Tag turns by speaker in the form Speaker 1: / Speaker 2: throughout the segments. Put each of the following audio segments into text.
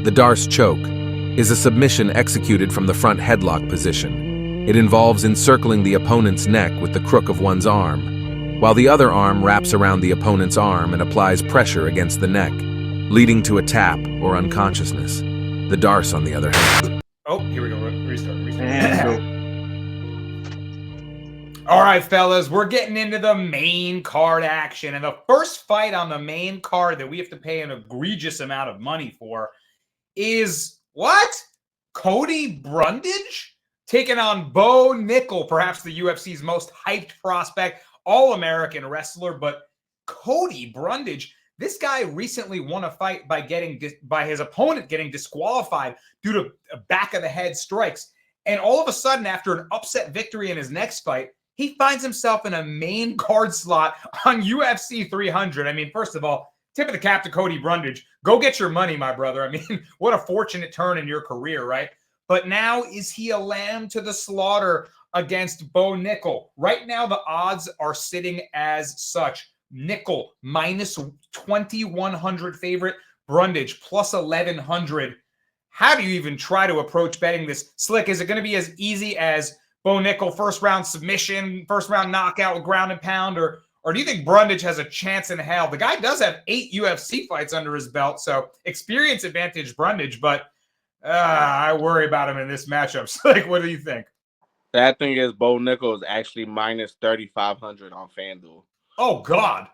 Speaker 1: The Darce choke is a submission executed from the front headlock position. It involves encircling the opponent's neck with the crook of one's arm, while the other arm wraps around the opponent's arm and applies pressure against the neck, leading to a tap or unconsciousness. The Darce, on the other hand.
Speaker 2: Oh, here we go. Restart. All right, fellas, we're getting into the main card action. And the first fight on the main card that we have to pay an egregious amount of money for is what? Cody Brundage taking on Bo Nickel, perhaps the UFC's most hyped prospect, all-American wrestler. But Cody Brundage, this guy recently won a fight by his opponent getting disqualified due to back-of-the-head strikes. And all of a sudden, after an upset victory in his next fight, he finds himself in a main card slot on UFC 300. I mean, first of all, tip of the cap to Cody Brundage. Go get your money, my brother. I mean, what a fortunate turn in your career, right? But now, is he a lamb to the slaughter against Bo Nickel? Right now, the odds are sitting as such. Nickel minus 2,100 favorite. Brundage plus 1,100. How do you even try to approach betting this? Slick, is it going to be as easy as Bo Nickel, first round submission, first round knockout with ground and pound, or do you think Brundage has a chance in hell? The guy does have 8 UFC fights under his belt, so experience advantage Brundage, but I worry about him in this matchup. So, like, what do you think?
Speaker 3: That thing is Bo Nickel is actually minus 3,500 on FanDuel.
Speaker 2: Oh, God.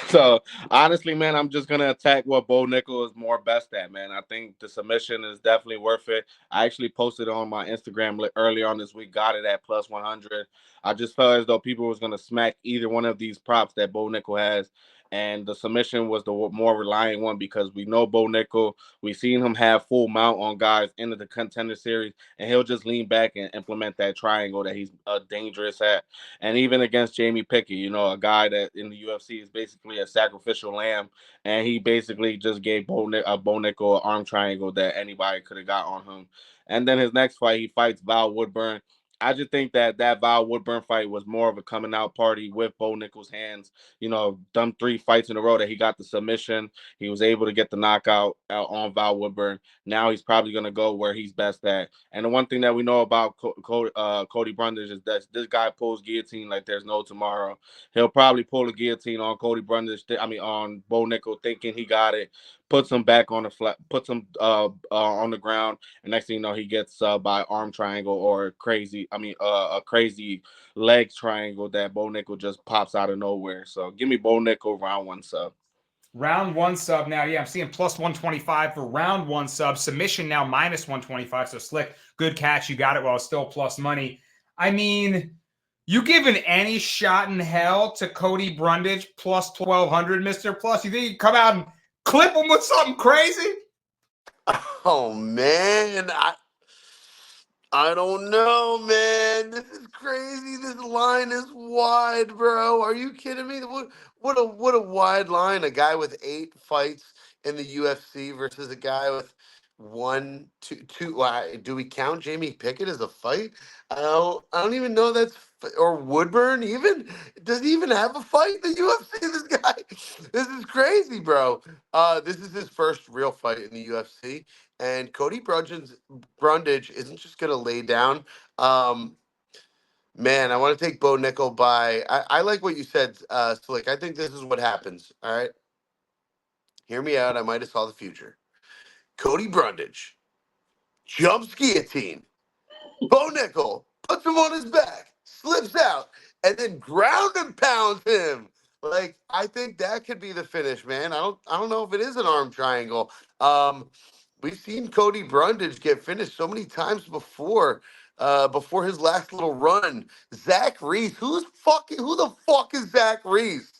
Speaker 3: So, honestly, man, I'm just going to attack what Bo Nickel is more best at, man. I think the submission is definitely worth it. I actually posted on my Instagram earlier on this week, got it at plus 100. I just felt as though people was going to smack either one of these props that Bo Nickel has. And the submission was the more reliant one because we know Bo Nickel. We've seen him have full mount on guys into the contender series, and he'll just lean back and implement that triangle that he's dangerous at. And even against Jamie Pickett, you know, a guy that in the UFC is basically a sacrificial lamb, and he basically just gave Bo Nickel an arm triangle that anybody could have got on him. And then his next fight, he fights Val Woodburn. I just think that Val Woodburn fight was more of a coming out party with Bo Nickel's hands. You know, done 3 fights in a row that he got the submission. He was able to get the knockout out on Val Woodburn. Now he's probably going to go where he's best at. And the one thing that we know about Cody Brundage is that this guy pulls guillotine like there's no tomorrow. He'll probably pull a guillotine on Cody Brundage, on Bo Nickel, thinking he got it. Puts him back on the flat, puts him on the ground, and next thing you know, he gets by arm triangle or a crazy leg triangle that Bo Nickel just pops out of nowhere. So give me Bo Nickel round 1 sub.
Speaker 2: Round 1 sub now. Yeah, I'm seeing plus 125 for round 1 sub. Submission now minus 125. So Slick, good catch. You got it while it's still plus money. I mean, you giving any shot in hell to Cody Brundage plus 1,200, Mr. Plus? You think you come out and clip him with something crazy?
Speaker 4: Oh, man. I don't know, man. This is crazy. This line is wide, bro. Are you kidding me? What a wide line. A guy with 8 fights in the UFC versus a guy with 1, 2. Do we count Jamie Pickett as a fight? I don't even know or Woodburn even. Does he even have a fight in the UFC? This guy. This is crazy, bro. This is his first real fight in the UFC. And Cody Brundage isn't just going to lay down. Man, I want to take Bo Nickel by... I like what you said, Slick. I think this is what happens, all right? Hear me out. I might have saw the future. Cody Brundage jumps guillotine. Bo Nickel puts him on his back, slips out, and then ground and pounds him. Like, I think that could be the finish, man. I don't know if it is an arm triangle. We've seen Cody Brundage get finished so many times before his last little run. Zach Reese, who the fuck is Zach Reese?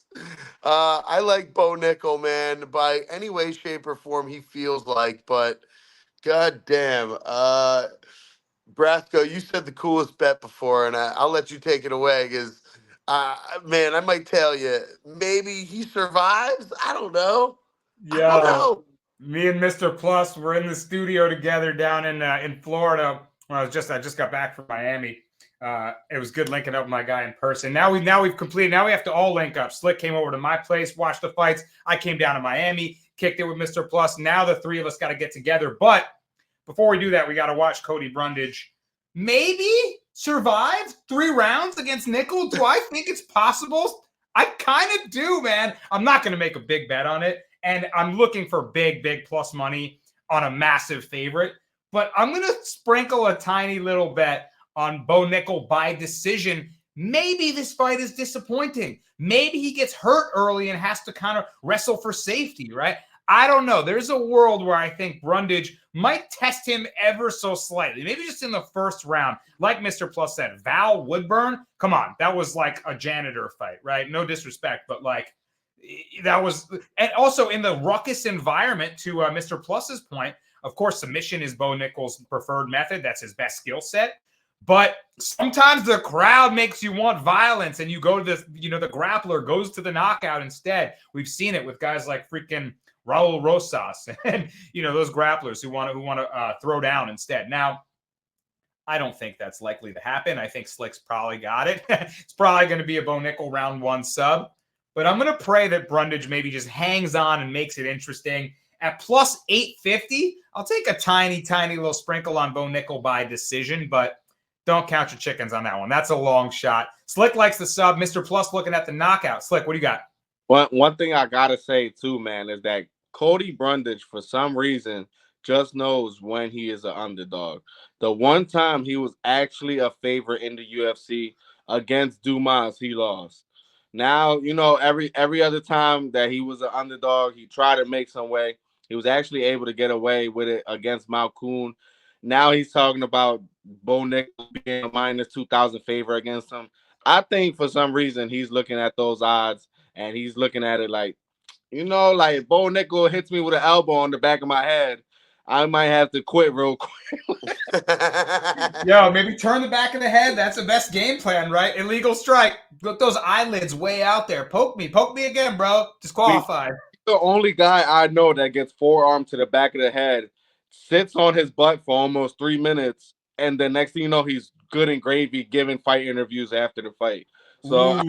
Speaker 4: I like Bo Nickel, man, by any way, shape, or form he feels like, but goddamn, Brasco, you said the coolest bet before, and I'll let you take it away because, man, I might tell you, maybe he survives. I don't know.
Speaker 2: Yeah.
Speaker 4: I don't know.
Speaker 2: Me and Mr. Plus were in the studio together down in Florida. When I just got back from Miami. It was good linking up with my guy in person. Now we've completed. Now we have to all link up. Slick came over to my place, watched the fights. I came down to Miami, kicked it with Mr. Plus. Now the three of us got to get together. But before we do that, we got to watch Cody Brundage maybe survive 3 rounds against Nickel. Do I think it's possible? I kind of do, man. I'm not going to make a big bet on it. And I'm looking for big plus money on a massive favorite. But I'm going to sprinkle a tiny little bet on Bo Nickel by decision. Maybe this fight is disappointing. Maybe he gets hurt early and has to kind of wrestle for safety, right? I don't know. There's a world where I think Brundage might test him ever so slightly. Maybe just in the first round. Like Mr. Plus said, Val Woodburn, come on. That was like a janitor fight, right? No disrespect, but like that was – and also in the ruckus environment, to Mr. Plus's point, of course, submission is Bo Nickel's preferred method. That's his best skill set. But sometimes the crowd makes you want violence, and you go to this, the grappler goes to the knockout instead. We've seen it with guys like freaking Raul Rosas and, those grapplers who want to throw down instead. Now, I don't think that's likely to happen. I think Slick's probably got it. It's probably going to be a Bo Nickel round 1 sub. But I'm going to pray that Brundage maybe just hangs on and makes it interesting. At plus 850, I'll take a tiny little sprinkle on Bo Nickel by decision, but don't count your chickens on that one. That's a long shot. Slick likes the sub. Mr. Plus looking at the knockout. Slick, what do you got?
Speaker 3: One thing I got to say, too, man, is that Cody Brundage, for some reason, just knows when he is an underdog. The one time he was actually a favorite in the UFC against Dumas, he lost. Now, every other time that he was an underdog, he tried to make some way. He was actually able to get away with it against Malkoun. Now he's talking about Bo Nickel being a minus 2,000 favor against him. I think for some reason he's looking at those odds and he's looking at it like, like Bo Nickel hits me with an elbow on the back of my head, I might have to quit real quick.
Speaker 2: Yo, maybe turn the back of the head. That's the best game plan, right? Illegal strike. Look, those eyelids way out there. Poke me again, bro. Disqualified.
Speaker 3: The only guy I know that gets forearm to the back of the head, sits on his butt for almost 3 minutes, and the next thing you know, he's good and gravy giving fight interviews after the fight. So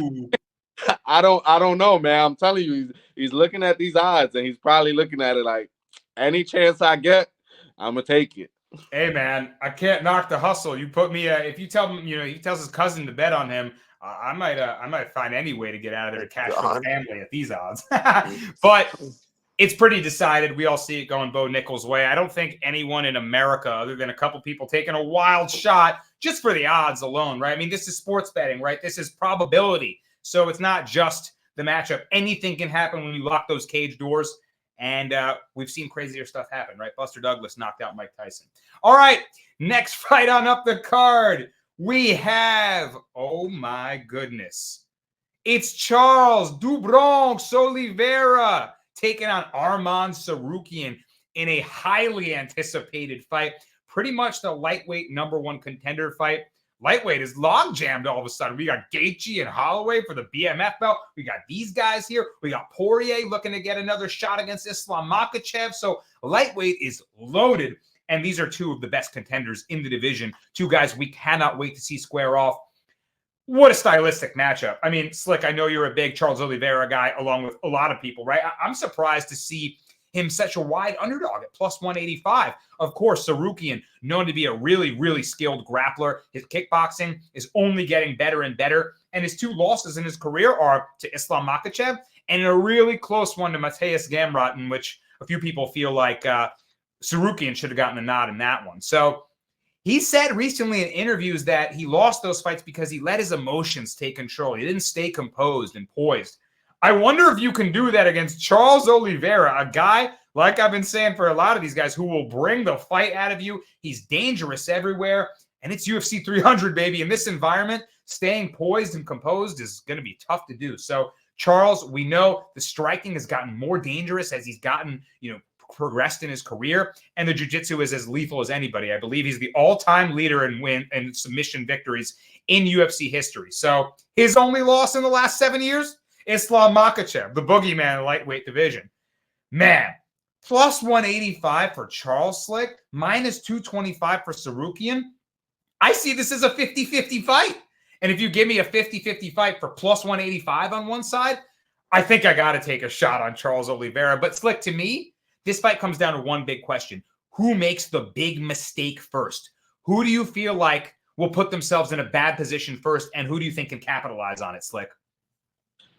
Speaker 3: I don't know, man. I'm telling you, he's looking at these odds, and he's probably looking at it like, any chance I get, I'm gonna take it.
Speaker 2: Hey, man, I can't knock the hustle. You put me. If you tell him, he tells his cousin to bet on him. I might find any way to get out of there to cash for the family at these odds. But it's pretty decided. We all see it going Bo Nickel's way. I don't think anyone in America, other than a couple people taking a wild shot just for the odds alone, right? I mean, this is sports betting, right? This is probability. So it's not just the matchup. Anything can happen when you lock those cage doors. And we've seen crazier stuff happen, right? Buster Douglas knocked out Mike Tyson. All right, next fight on up the card. We have, oh my goodness, it's Charles do Bronx Oliveira taking on Arman Sarukian in a highly anticipated fight. Pretty much the lightweight #1 contender fight. Lightweight is log jammed all of a sudden. We got Gaethje and Holloway for the BMF belt. We got these guys here. We got Poirier looking to get another shot against Islam Makhachev. So lightweight is loaded. And these are 2 of the best contenders in the division. 2 guys we cannot wait to see square off. What a stylistic matchup. I mean, Slick, I know you're a big Charles Oliveira guy, along with a lot of people, right? I'm surprised to see him such a wide underdog at plus 185. Of course, Sarukian, known to be a really skilled grappler. His kickboxing is only getting better and better. And his 2 losses in his career are to Islam Makhachev and a really close one to Mateus Gamrot, in which a few people feel like Sarukian should have gotten a nod in that one. So he said recently in interviews that he lost those fights because he let his emotions take control. He didn't stay composed and poised. I wonder if you can do that against Charles Oliveira, a guy, like I've been saying for a lot of these guys, who will bring the fight out of you. He's dangerous everywhere, and it's UFC 300, baby. In this environment, staying poised and composed is going to be tough to do. So, Charles, we know the striking has gotten more dangerous as he's gotten, progressed in his career, and the jiu-jitsu is as lethal as anybody. I believe he's the all-time leader in win and submission victories in UFC history. So, his only loss in the last 7 years, Islam Makhachev, the boogeyman in the lightweight division. Man, plus 185 for Charles Slick, minus 225 for Sarukian. I see this as a 50-50 fight. And if you give me a 50-50 fight for plus 185 on one side, I think I got to take a shot on Charles Oliveira. But Slick, to me, this fight comes down to one big question. Who makes the big mistake first? Who do you feel like will put themselves in a bad position first, and who do you think can capitalize on it, Slick?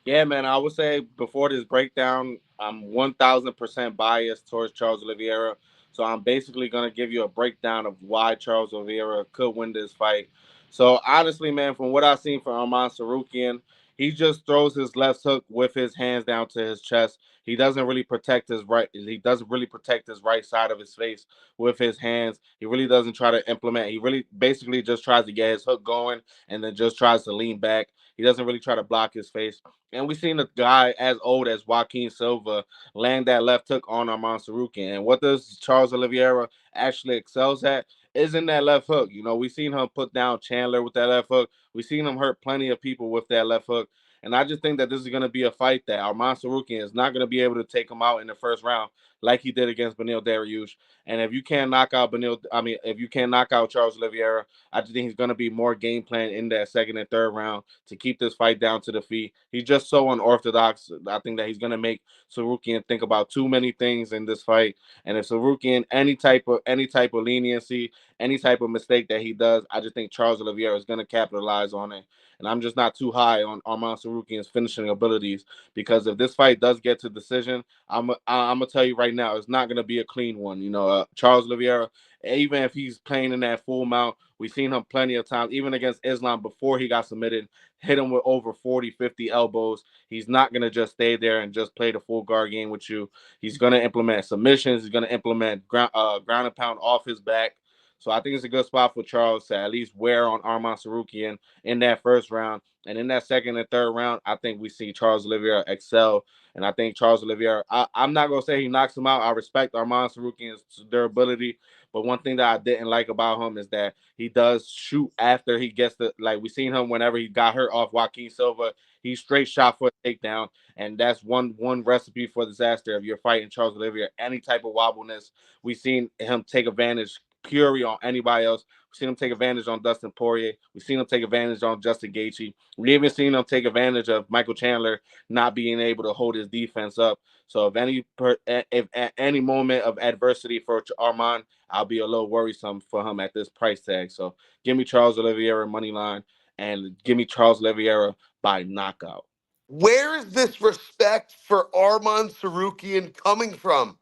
Speaker 3: Yeah, man, I would say before this breakdown, I'm 1000% biased towards Charles Oliveira. So I'm basically going to give you a breakdown of why Charles Oliveira could win this fight. So honestly, man, from what I've seen from Arman Sarukian, he just throws his left hook with his hands down to his chest. He doesn't really protect his right. He doesn't really protect his right side of his face with his hands. He really doesn't try to implement. He really basically just tries to get his hook going and then just tries to lean back. He doesn't really try to block his face. And we've seen a guy as old as Joaquin Silva land that left hook on Arman Sarukian. And what does Charles Oliveira actually excels at is in that left hook. You know, we've seen him put down Chandler with that left hook. We've seen him hurt plenty of people with that left hook. And I just think that this is going to be a fight that Arman Sarukian is not going to be able to take him out in the first round like he did against Beneil Dariush. And if you can't knock out if you can't knock out Charles Oliveira, I just think he's going to be more game plan in that second and third round to keep this fight down to the feet. He's just so unorthodox. I think that he's going to make Sarukian think about too many things in this fight. And if Sarukian any type of leniency, any type of mistake that he does, I just think Charles Oliveira is going to capitalize on it. And I'm just not too high on Arman Sarukian's finishing abilities because if this fight does get to decision, I'm gonna tell you right now, it's not gonna be a clean one. You know, Charles Oliveira, even if he's playing in that full mount, we've seen him plenty of times, even against Islam before he got submitted, hit him with over 40, 50 elbows. He's not going to just stay there and just play the full guard game with you. He's going to implement submissions. He's going to implement ground and pound off his back. So I think it's a good spot for Charles to at least wear on Arman Sarukian in that first round. And in that second and third round, I think we see Charles Oliveira excel. And I think Charles Oliveira, I'm not going to say he knocks him out. I respect Arman Sarukian's durability. But one thing that I didn't like about him is that he does shoot after he gets like we seen him whenever he got hurt off Joaquin Silva. He straight shot for a takedown. And that's one recipe for disaster. If you're fighting Charles Oliveira, any type of wobbleness, we've seen him take advantage purely on anybody else. We've seen him take advantage on Dustin Poirier. We've seen him take advantage on Justin Gaethje. We even seen him take advantage of Michael Chandler not being able to hold his defense up. So if at any moment of adversity for Arman, I'll be a little worrisome for him at this price tag. So give me Charles Oliveira money line and give me Charles Oliveira by knockout.
Speaker 4: Where is this respect for Arman Sarukian coming from?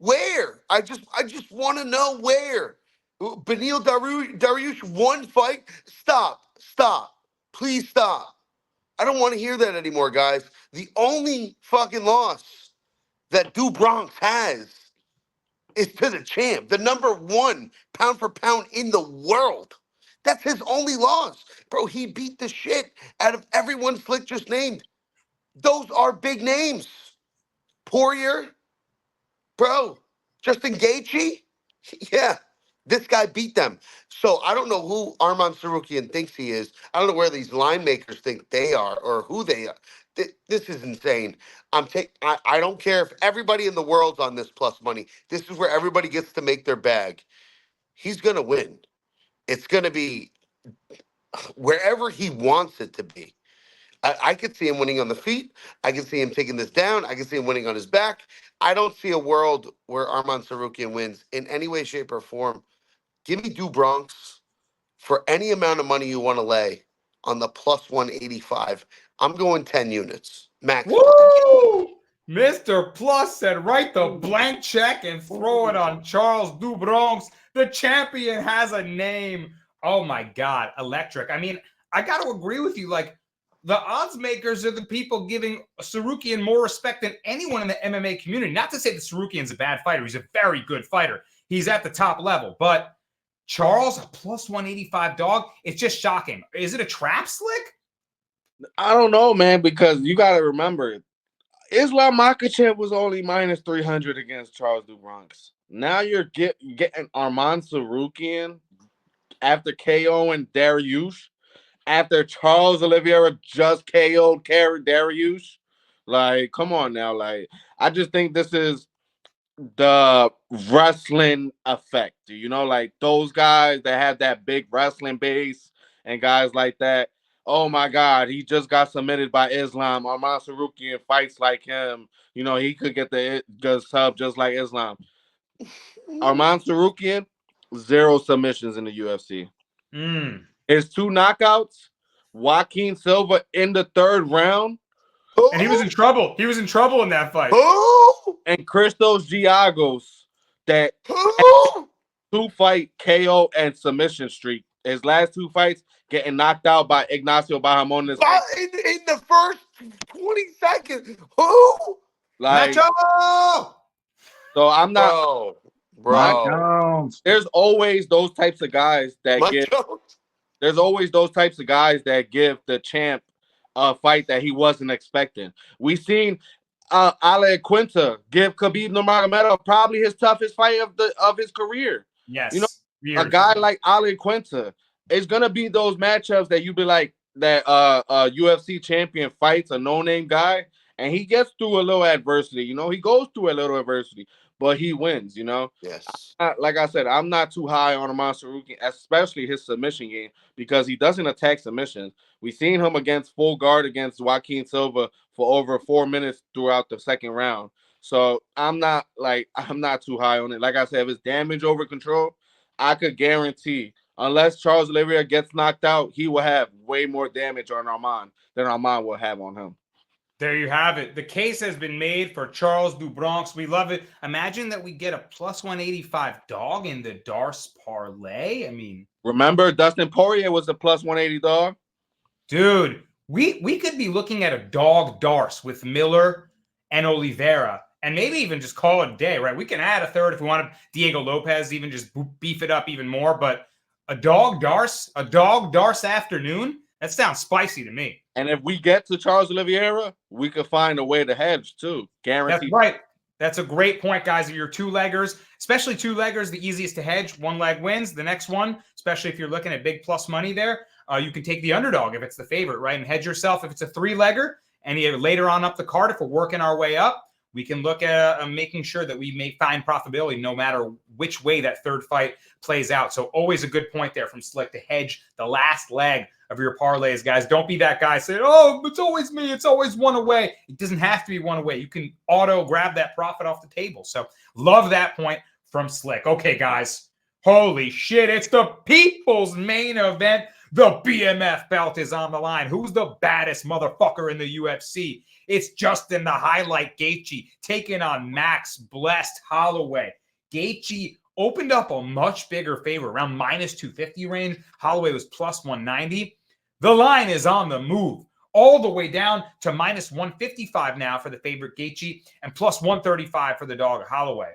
Speaker 4: Where? I just want to know where. Beneil Dariush one fight. Stop. Please stop. I don't want to hear that anymore, guys. The only fucking loss that Du Bronx has is to the champ, the number one pound for pound in the world. That's his only loss. Bro, he beat the shit out of everyone Slick just named. Those are big names. Poirier, bro, Justin Gaethje, yeah, this guy beat them. So I don't know who Arman Sarukian thinks he is. I don't know where these line makers think they are or who they are. This is insane. I don't care if everybody in the world's on this plus money. This is where everybody gets to make their bag. He's gonna win. It's gonna be wherever he wants it to be. I could see him winning on the feet. I can see him taking this down. I can see him winning on his back. I don't see a world where Arman Sarukian wins in any way, shape, or form. Give me Du Bronx for any amount of money you want to lay on the plus 185. I'm going 10 units. Max price.
Speaker 2: Woo! Mr. Plus said, write the blank check and throw it on Charles Du Bronx. The champion has a name. Oh my God, electric. I mean, I got to agree with you. Like, the odds makers are the people giving Sarukian more respect than anyone in the MMA community. Not to say that Sarukian's a bad fighter. He's a very good fighter. He's at the top level. But Charles, a plus 185 dog, it's just shocking. Is it a trap, Slick?
Speaker 3: I don't know, man, because you got to remember, Islam Makhachev was only minus 300 against Charles Du Bronx. Now you're getting Arman Sarukian after KO and Dariush, after Charles Oliveira just KO'd Dariush. Like, come on now. Like, I just think this is the wrestling effect. You know, like those guys that have that big wrestling base and guys like that. oh my God, he just got submitted by Islam. Arman Sarukian fights like him. You know, he could get the sub just like Islam. Arman Sarukian, 0 submissions in the UFC. His 2 knockouts, Joaquin Silva in the 3rd round.
Speaker 2: And he was in trouble. He was in trouble in that fight.
Speaker 3: And Christos Giagos, that 2-fight KO and submission streak. His last 2 fights getting knocked out by Ignacio Bahamondes.
Speaker 4: In the first 20 seconds. Who?
Speaker 3: Like,
Speaker 2: Nacho!
Speaker 3: so I'm not.
Speaker 4: Bro.
Speaker 3: There's always those types of guys that
Speaker 4: Mike
Speaker 3: give.
Speaker 4: Jones.
Speaker 3: There's always those types of guys that give the champ a fight that he wasn't expecting. We've seen Ale Quinta give Khabib Nurmagomedov probably his toughest fight of his career.
Speaker 2: Yes.
Speaker 3: You know, a guy like Ale Quinta, it's gonna be those matchups that you be like that UFC champion fights a no-name guy, and he gets through a little adversity. You know, he goes through a little adversity, but he wins. You know,
Speaker 4: Yes.
Speaker 3: like I said, I'm not too high on Arman Sarukian, especially his submission game, because he doesn't attack submissions. We've seen him against full guard against Joaquin Silva for over 4 minutes throughout the 2nd round. So I'm not too high on it. Like I said, if it's damage over control, I could guarantee, unless Charles Oliveira gets knocked out, he will have way more damage on Arman than Arman will have on him.
Speaker 2: There you have it. The case has been made for Charles do Bronx. We love it. Imagine that we get a plus 185 dog in the Darce parlay. I mean,
Speaker 3: remember Dustin Poirier was a plus 180 dog?
Speaker 2: Dude, we could be looking at a dog Darce with Miller and Oliveira, and maybe even just call it a day, right? We can add a third if we want Diego Lopez, even just beef it up even more. But a dog Darce afternoon, that sounds spicy to me.
Speaker 3: And if we get to Charles Oliveira, we could find a way to hedge too. Guaranteed.
Speaker 2: That's right. That's a great point, guys. If you're 2-leggers, especially 2-leggers, the easiest to hedge. 1 leg wins. The next one, especially if you're looking at big plus money there, you can take the underdog if it's the favorite, right? And hedge yourself if it's a 3-legger. And later on up the card, if we're working our way up, we can look at making sure that we may find profitability no matter which way that 3rd fight plays out. So always a good point there from Slick to hedge the last leg of your parlays, guys. Don't be that guy saying, oh, it's always me. It's always one away. It doesn't have to be one away. You can auto grab that profit off the table. So love that point from Slick. Okay, guys. Holy shit. It's the people's main event. The BMF belt is on the line. Who's the baddest motherfucker in the UFC? It's Justin the Highlight Gaethje taking on Max Blessed Holloway. Gaethje opened up a much bigger favor, around minus 250 range. Holloway was plus 190. The line is on the move, all the way down to minus 155 now for the favorite Gaethje and plus 135 for the dog Holloway.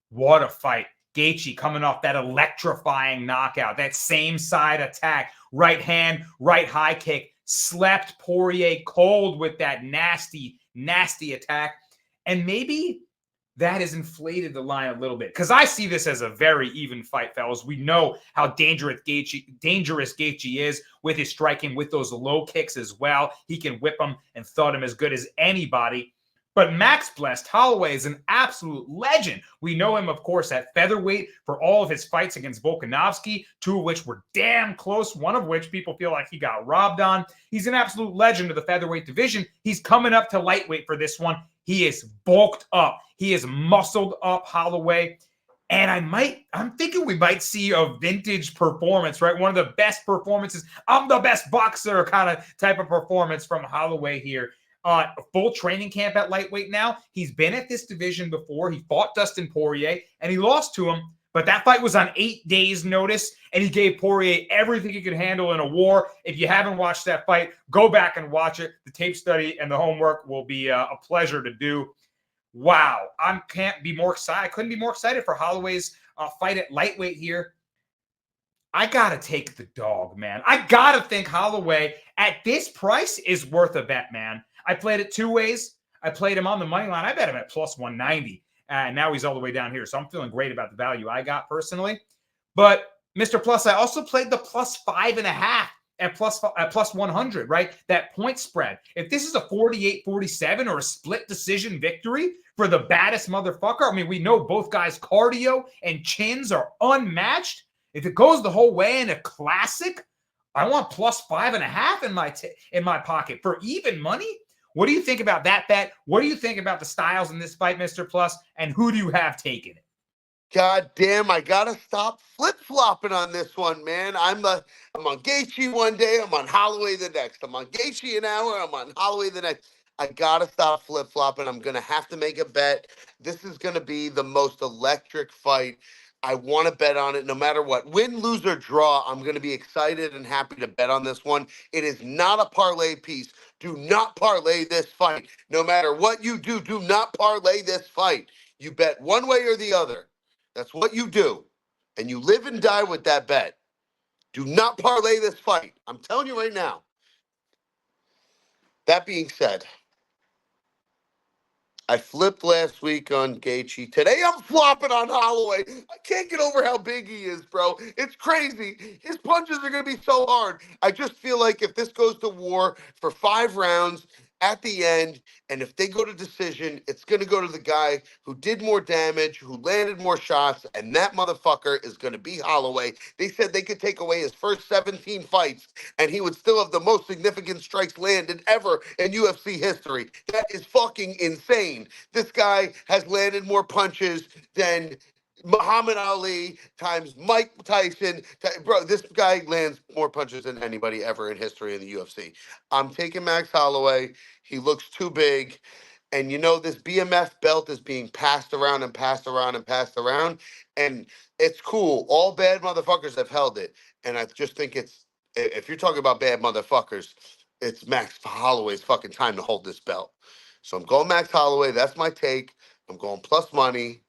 Speaker 2: What a fight. Gaethje coming off that electrifying knockout, that same side attack, right hand, right high kick, slept Poirier cold with that nasty, nasty attack. And maybe that has inflated the line a little bit, because I see this as a very even fight, fellas. We know how dangerous Gaethje is with his striking, with those low kicks as well. He can whip them and thud them as good as anybody. But Max Blessed Holloway is an absolute legend. We know him, of course, at featherweight for all of his fights against Volkanovski, 2 of which were damn close, 1 of which people feel like he got robbed on. He's an absolute legend of the featherweight division. He's coming up to lightweight for this one. He is bulked up. He is muscled up, Holloway. And I'm thinking we might see a vintage performance, right? One of the best performances. I'm the best boxer kind of type of performance from Holloway here. Full training camp at lightweight now. He's been at this division before. He fought Dustin Poirier, and he lost to him. But that fight was on 8 days' notice, and he gave Poirier everything he could handle in a war. If you haven't watched that fight, go back and watch it. The tape study and the homework will be a pleasure to do. Wow. I couldn't be more excited for Holloway's fight at lightweight here. I got to take the dog, man. I got to think Holloway at this price is worth a bet, man. I played it 2 ways. I played him on the money line. I bet him at plus 190. And now he's all the way down here. So I'm feeling great about the value I got personally. But Mr. Plus, I also played the plus 5.5 at plus 100, right? That point spread. If this is a 48-47 or a split decision victory for the baddest motherfucker, I mean, we know both guys' cardio and chins are unmatched. If it goes the whole way in a classic, I want plus 5.5 in my pocket for even money. What do you think about that bet? What do you think about the styles in this fight, Mr. Plus? And who do you have taking it?
Speaker 4: God damn, I gotta stop flip-flopping on this one, man. I'm on Gaethje one day, I'm on Holloway the next. I'm on Gaethje an hour, I'm on Holloway the next. I gotta stop flip-flopping. I'm gonna have to make a bet. This is gonna be the most electric fight. I want to bet on it no matter what. Win, lose, or draw, I'm gonna be excited and happy to bet on this one. It is not a parlay piece. Do not parlay this fight. No matter what you do, do not parlay this fight. You bet one way or the other. That's what you do. And you live and die with that bet. Do not parlay this fight. I'm telling you right now. That being said, I flipped last week on Gaethje. Today I'm flopping on Holloway. I can't get over how big he is, bro. It's crazy. His punches are going to be so hard. I just feel like if this goes to war for 5 rounds at the end, and if they go to decision, it's going to go to the guy who did more damage, who landed more shots, and that motherfucker is going to be Holloway. They said they could take away his first 17 fights, and he would still have the most significant strikes landed ever in UFC history. That is fucking insane. This guy has landed more punches than Muhammad Ali times Mike Tyson. Bro, this guy lands more punches than anybody ever in history in the UFC. I'm taking Max Holloway. He looks too big. And you know, this BMF belt is being passed around and passed around and passed around. And it's cool. All bad motherfuckers have held it. And I just think if you're talking about bad motherfuckers, it's Max Holloway's fucking time to hold this belt. So I'm going Max Holloway. That's my take. I'm going plus money.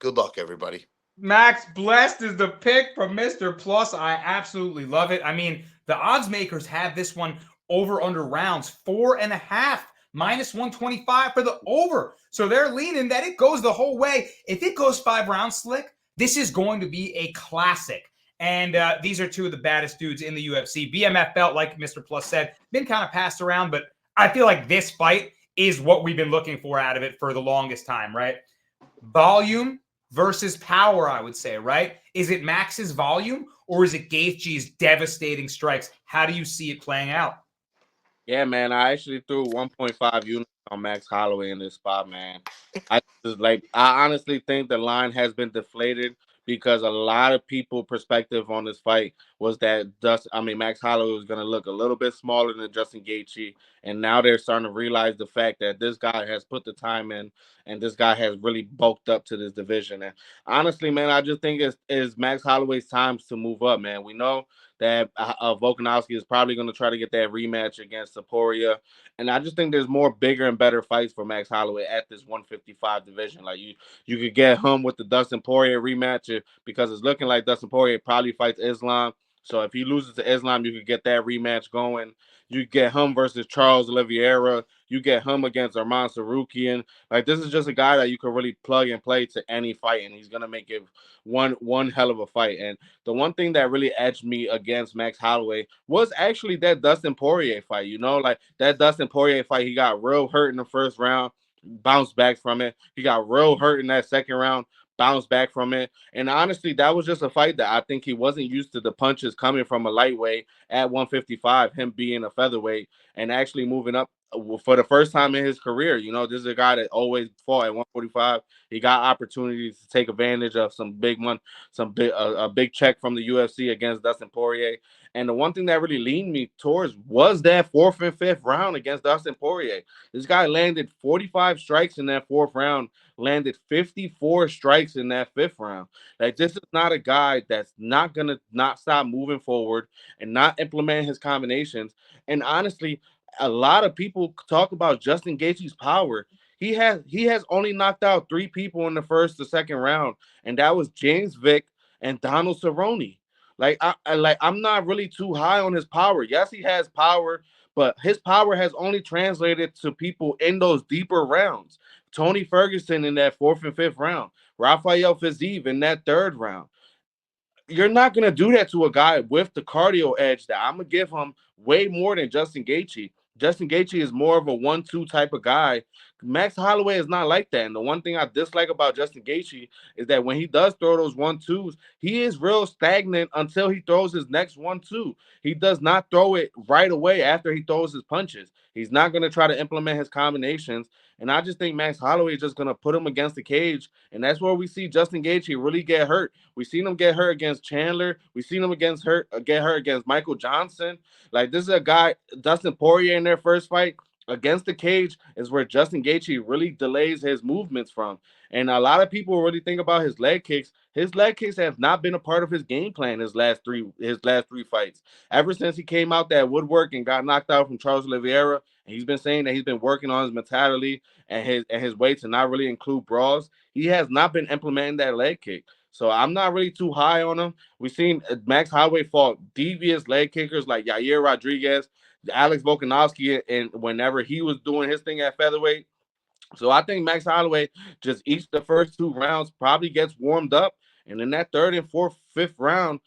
Speaker 4: Good luck, everybody.
Speaker 2: Max Blessed is the pick from Mr. Plus. I absolutely love it. I mean, the odds makers have this one over under rounds 4.5, minus 125 for the over. So they're leaning that it goes the whole way. If it goes 5 rounds, Slick, this is going to be a classic. And these are two of the baddest dudes in the UFC. BMF belt, like Mr. Plus said, been kind of passed around, but I feel like this fight is what we've been looking for out of it for the longest time, right? Volume versus power, I would say, right? Is it Max's volume or is it Gaethje's devastating strikes? How do you see it playing out?
Speaker 3: Yeah, man, I actually threw 1.5 units on Max Holloway in this spot, man. I honestly think the line has been deflated because a lot of people' perspective on this fight was that Max Holloway was going to look a little bit smaller than Justin Gaethje, and now they're starting to realize the fact that this guy has put the time in, and this guy has really bulked up to this division. And honestly, man, I just think it's Max Holloway's time to move up, man. We know that Volkanovski is probably going to try to get that rematch against Pereira. And I just think there's more bigger and better fights for Max Holloway at this 155 division. Like you could get him with the Dustin Poirier rematch because it's looking like Dustin Poirier probably fights Islam. So if he loses to Islam, you could get that rematch going. You get him versus Charles Oliveira. You get him against Arman Sarukian. Like, this is just a guy that you can really plug and play to any fight, and he's gonna make it one hell of a fight. And the one thing that really edged me against Max Holloway was actually that Dustin Poirier fight. You know, like that Dustin Poirier fight, he got real hurt in the first round, bounced back from it. He got real hurt in that second round, bounced back from it. And honestly, that was just a fight that I think he wasn't used to the punches coming from a lightweight at 155, him being a featherweight and actually moving up for the first time in his career. You know, this is a guy that always fought at 145. He got opportunities to take advantage of some big one, a big check from the UFC against Dustin Poirier. And the one thing that really leaned me towards was that 4th and 5th round against Dustin Poirier. This guy landed 45 strikes in that 4th round, landed 54 strikes in that 5th round. Like, this is not a guy that's not going to not stop moving forward and not implement his combinations. And honestly, a lot of people talk about Justin Gaethje's power. He has only knocked out 3 people in the first or second round, and that was James Vick and Donald Cerrone. I'm not really too high on his power. Yes, he has power, but his power has only translated to people in those deeper rounds. Tony Ferguson in that 4th and 5th round, Rafael Fiziev in that 3rd round. You're not going to do that to a guy with the cardio edge that I'm going to give him way more than Justin Gaethje. Justin Gaethje is more of a 1-2 type of guy Max Holloway is not like that. And the one thing I dislike about Justin Gaethje is that when he does throw those 1-2s, he is real stagnant until he throws his next 1-2. He does not throw it right away after he throws his punches. He's not going to try to implement his combinations. And I just think Max Holloway is just going to put him against the cage. And that's where we see Justin Gaethje really get hurt. We've seen him get hurt against Chandler. We've seen him get hurt against Michael Johnson. Like, this is a guy, Dustin Poirier, in their first fight against the cage is where Justin Gaethje really delays his movements from. And a lot of people really think about his leg kicks. His leg kicks have not been a part of his game plan his last three fights. Ever since he came out that woodwork and got knocked out from Charles Oliveira, and he's been saying that he's been working on his mentality and his way to not really include brawls, he has not been implementing that leg kick. So I'm not really too high on him. We've seen Max Holloway fought devious leg kickers like Yair Rodriguez, Alex Volkanovski, and whenever he was doing his thing at featherweight. So I think Max Holloway just eats the first 2 rounds, probably gets warmed up, and in that 3rd and 4th, 5th round,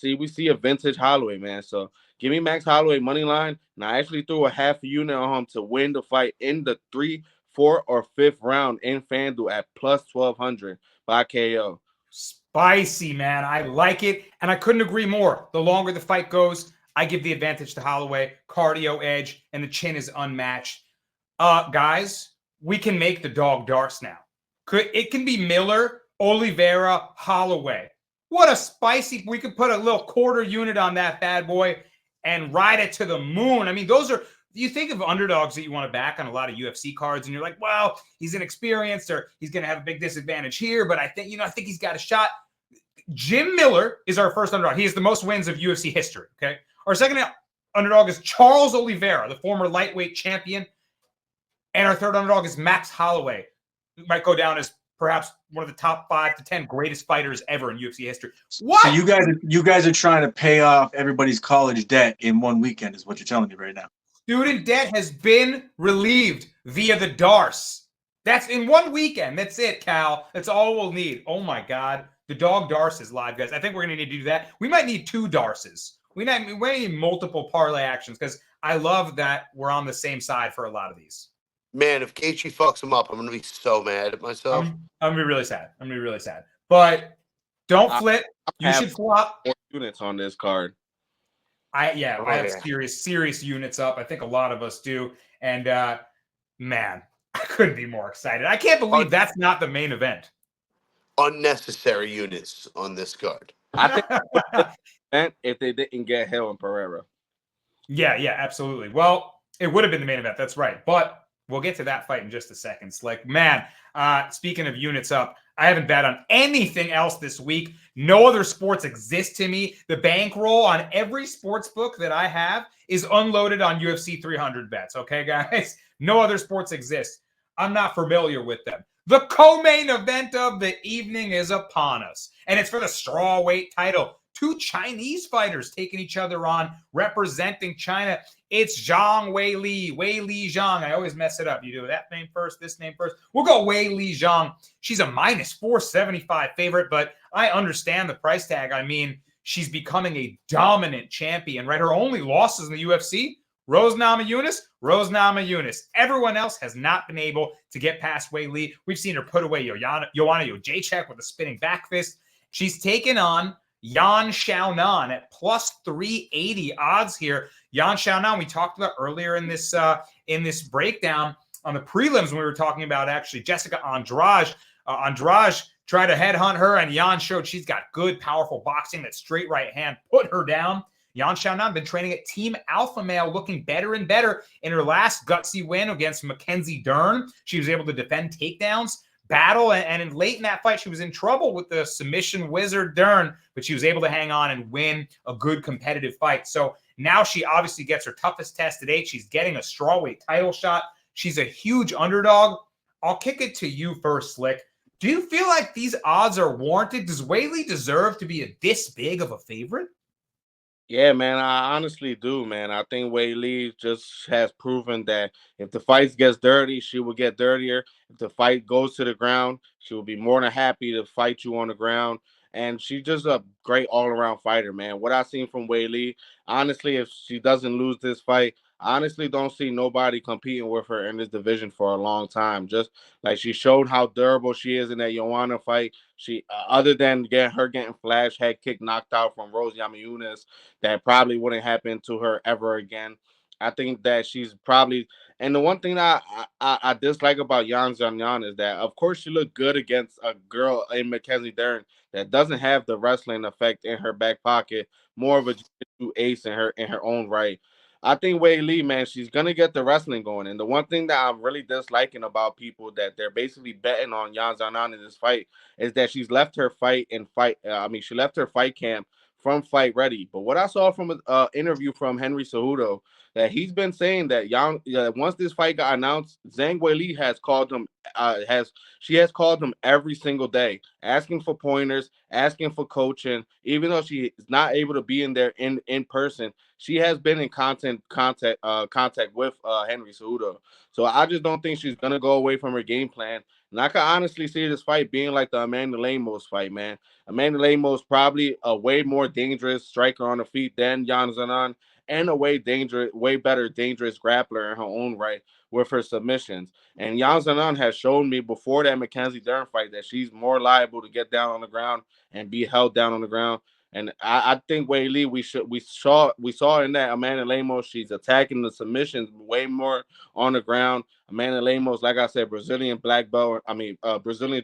Speaker 3: we see a vintage Holloway, man. So give me Max Holloway money line, and I actually threw a half a unit on him to win the fight in the 3, 4, or 5th round in FanDuel at plus 1,200 by KO.
Speaker 2: Spicy, man. I like it, and I couldn't agree more. The longer the fight goes, I give the advantage to Holloway, cardio edge, and the chin is unmatched. Guys, we can make the dog Darce now. It can be Miller, Oliveira, Holloway. What a spicy, we could put a little quarter unit on that bad boy and ride it to the moon. I mean, you think of underdogs that you want to back on a lot of UFC cards, and you're like, well, he's inexperienced or he's going to have a big disadvantage here, but I think he's got a shot. Jim Miller is our first underdog. He has the most wins of UFC history, okay? Our second underdog is Charles Oliveira, the former lightweight champion. And our third underdog is Max Holloway, who might go down as perhaps one of the top 5 to 10 greatest fighters ever in UFC history. What?
Speaker 5: So you guys are trying to pay off everybody's college debt in one weekend is what you're telling me right now.
Speaker 2: Student debt has been relieved via the Darce. That's in one weekend. That's it, Cal. That's all we'll need. Oh, my God. The dog Darce is live, guys. I think we're going to need to do that. We might need 2 Darces. We might need multiple parlay actions because I love that we're on the same side for a lot of these.
Speaker 4: Man, if Gaethje fucks him up, I'm going to be so mad at myself.
Speaker 2: I'm going to be really sad. But don't flip. You should flop.
Speaker 3: 4 units on this card.
Speaker 2: I have serious units up. I think a lot of us do. And, man, I couldn't be more excited. I can't believe that's not the main event.
Speaker 4: Unnecessary units on this card.
Speaker 3: I think if they didn't get Hill and Pereira.
Speaker 2: Yeah, absolutely. Well, it would have been the main event. That's right. But we'll get to that fight in just a second. Slick, man, speaking of units up, I haven't bet on anything else this week. No other sports exist to me. The bankroll on every sports book that I have is unloaded on UFC 300 bets. Okay, guys? No other sports exist. I'm not familiar with them. The co-main event of the evening is upon us, and it's for the strawweight title. 2 Chinese fighters taking each other on, representing China. It's Zhang Weili Zhang. I always mess it up. You do that name first, this name first. We'll go Weili Zhang. She's a minus 475 favorite, but I understand the price tag. I mean, she's becoming a dominant champion, right? Her only losses in the UFC, Rose Namajunas. Everyone else has not been able to get past Weili. We've seen her put away Joanna Jędrzejczyk with a spinning back fist. She's taken on Yan Xiaonan at plus 380 odds here. Yan Xiaonan, we talked about earlier in this breakdown on the prelims when we were talking about actually Jessica Andrade. Andrade tried to headhunt her, and Yan showed she's got good, powerful boxing. That straight right hand put her down. Yan Xiaonan been training at Team Alpha Male, looking better and better. In her last gutsy win against Mackenzie Dern, she was able to defend takedowns, battle, and late in that fight, she was in trouble with the submission wizard Dern, but she was able to hang on and win a good competitive fight. So now she obviously gets her toughest test to date. She's getting a strawweight title shot. She's a huge underdog. I'll kick it to you first, Slick. Do you feel like these odds are warranted? Does Weili deserve to be this big of a favorite?
Speaker 3: Yeah, man, I honestly do, man. I think Weili just has proven that if the fight gets dirty, she will get dirtier. If the fight goes to the ground, she will be more than happy to fight you on the ground. And she's just a great all-around fighter, man. What I've seen from Weili, honestly, if she doesn't lose this fight, I honestly don't see nobody competing with her in this division for a long time. Just like she showed how durable she is in that Joanna fight. She, other than getting flash head kick knocked out from Rose Namajunas, that probably wouldn't happen to her ever again. I think that she's probably, and the one thing that I dislike about Yan Zhangyan is that, of course, she looked good against a girl in Mackenzie Dern that doesn't have the wrestling effect in her back pocket, more of a jiu-jitsu ace in her own right. I think Wei Lee, man, she's gonna get the wrestling going. And the one thing that I'm really disliking about people that they're basically betting on Yan Zhangyan in this fight is that she's left her she left her fight camp from Fight Ready. But what I saw from an interview from Henry Cejudo, that he's been saying that once this fight got announced, Zhang Weili has called him has called him every single day, asking for pointers, asking for coaching. Even though she is not able to be in there in person, she has been in contact with Henry Cejudo. So I just don't think she's gonna go away from her game plan. And I can honestly see this fight being like the Amanda Lemos fight, man. Amanda Lemos probably a way more dangerous striker on the feet than Yan Zanan, and a way better dangerous grappler in her own right with her submissions. And Yan Zanan has shown me before that Mackenzie Dern fight that she's more liable to get down on the ground and be held down on the ground. And I think Wei Lee, we saw in that Amanda Lemos, she's attacking the submissions way more on the ground. Amanda Lemos, like I said, Brazilian Brazilian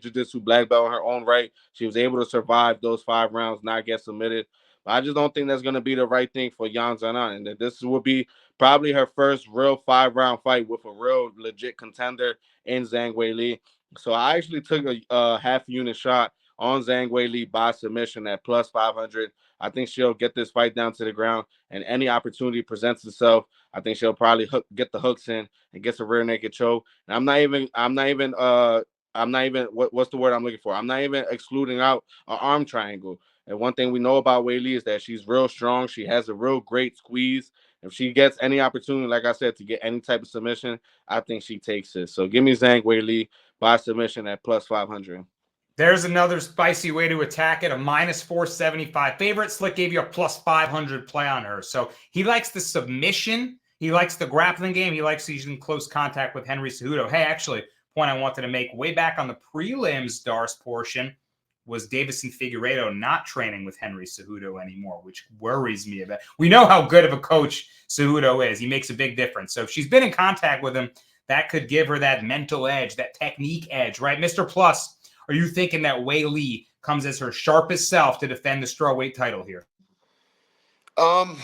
Speaker 3: Jiu-Jitsu black belt in her own right. She was able to survive those 5 rounds, not get submitted. But I just don't think that's going to be the right thing for Yan Zanan, and that this will be probably her first real 5-round fight with a real legit contender in Zhang Weili. So I actually took a half unit shot on Zhang Weili by submission at plus 500. I think she'll get this fight down to the ground, and any opportunity presents itself, I think she'll probably get the hooks in and gets a rear naked choke. And I'm not even what's the word I'm looking for? I'm not even excluding out an arm triangle. And one thing we know about Wei Lee is that she's real strong. She has a real great squeeze. If she gets any opportunity, like I said, to get any type of submission, I think she takes it. So give me Zhang Wei Lee by submission at plus 500.
Speaker 2: There's another spicy way to attack it. A minus 475 favorite. Slick gave you a plus 500 play on her. So he likes the submission. He likes the grappling game. He likes using close contact with Henry Cejudo. Hey, actually, point I wanted to make way back on the prelims DARS portion was Davison Figueiredo not training with Henry Cejudo anymore, which worries me a bit. We know how good of a coach Cejudo is. He makes a big difference. So if she's been in contact with him, that could give her that mental edge, that technique edge, right? Mr. Plus, are you thinking that Wei Lee comes as her sharpest self to defend the strawweight title here?
Speaker 4: Yan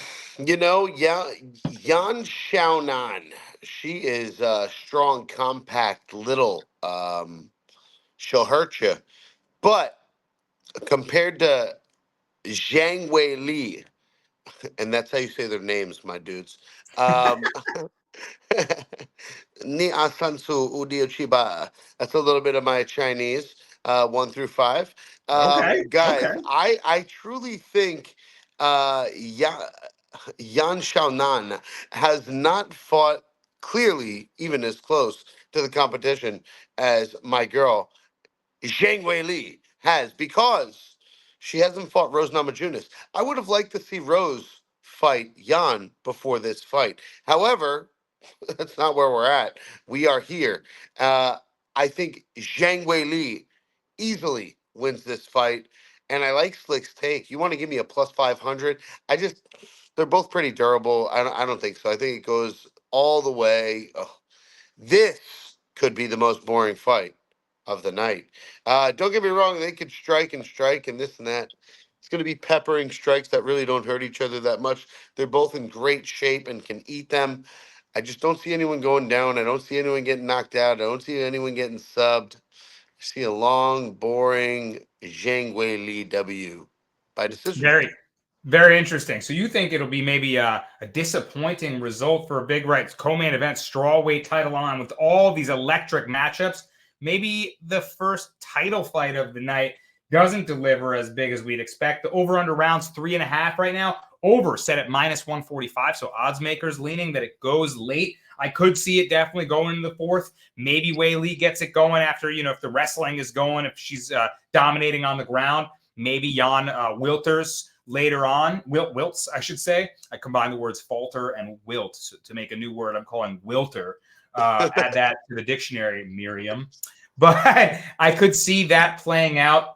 Speaker 4: Xiaonan, she is strong, compact, little. She'll hurt you. But compared to Zhang Wei Li, and that's how you say their names, my dudes. Ni asansu udio chiba. That's a little bit of my Chinese, 1 through 5. Guys,
Speaker 2: Okay.
Speaker 4: I truly think Yan Xiaonan has not fought clearly even as close to the competition as my girl Zhang Wei Li has, because she hasn't fought Rose Namajunas. I would have liked to see Rose fight Yan before this fight. However, that's not where we're at. We are here. I think Zhang Wei Li easily wins this fight. And I like Slick's take. You want to give me a plus 500? They're both pretty durable. I don't think so. I think it goes all the way. Oh, this could be the most boring fight of the night. Don't get me wrong. They could strike and this and that. It's going to be peppering strikes that really don't hurt each other that much. They're both in great shape and can eat them. I just don't see anyone going down. I don't see anyone getting knocked out. I don't see anyone getting subbed. I see a long, boring Zhang Wei Li W by decision.
Speaker 2: Very, very interesting. So you think it'll be maybe a disappointing result for a big rights co-main event strawweight title on with all these electric matchups. Maybe the first title fight of the night doesn't deliver as big as we'd expect. The over-under rounds 3.5 right now. Over set at minus 145. So odds makers leaning that it goes late. I could see it definitely going into the fourth. Maybe Wei Lee gets it going after, if the wrestling is going, if she's dominating on the ground. Maybe Jan Wilters later on. Wilts, I should say. I combine the words falter and wilt to make a new word I'm calling wilter. Add that to the dictionary, Miriam. But I could see that playing out.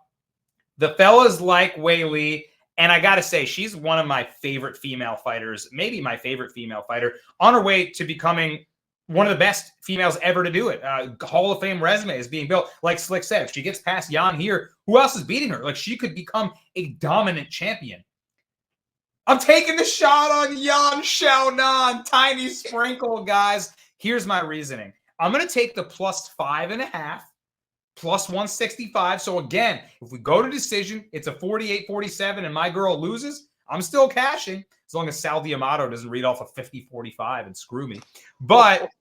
Speaker 2: The fellas like Weili, and I got to say, she's one of my favorite female fighters, maybe my favorite female fighter, on her way to becoming one of the best females ever to do it. Hall of Fame resume is being built. Like Slick said, if she gets past Yan here, who else is beating her? Like, she could become a dominant champion. I'm taking the shot on Yan Xiaonan. Tiny sprinkle, guys. Here's my reasoning. I'm going to take the +5.5, +165. So again, if we go to decision, it's a 48-47 and my girl loses, I'm still cashing as long as Sal D'Amato doesn't read off a 50-45 and screw me. But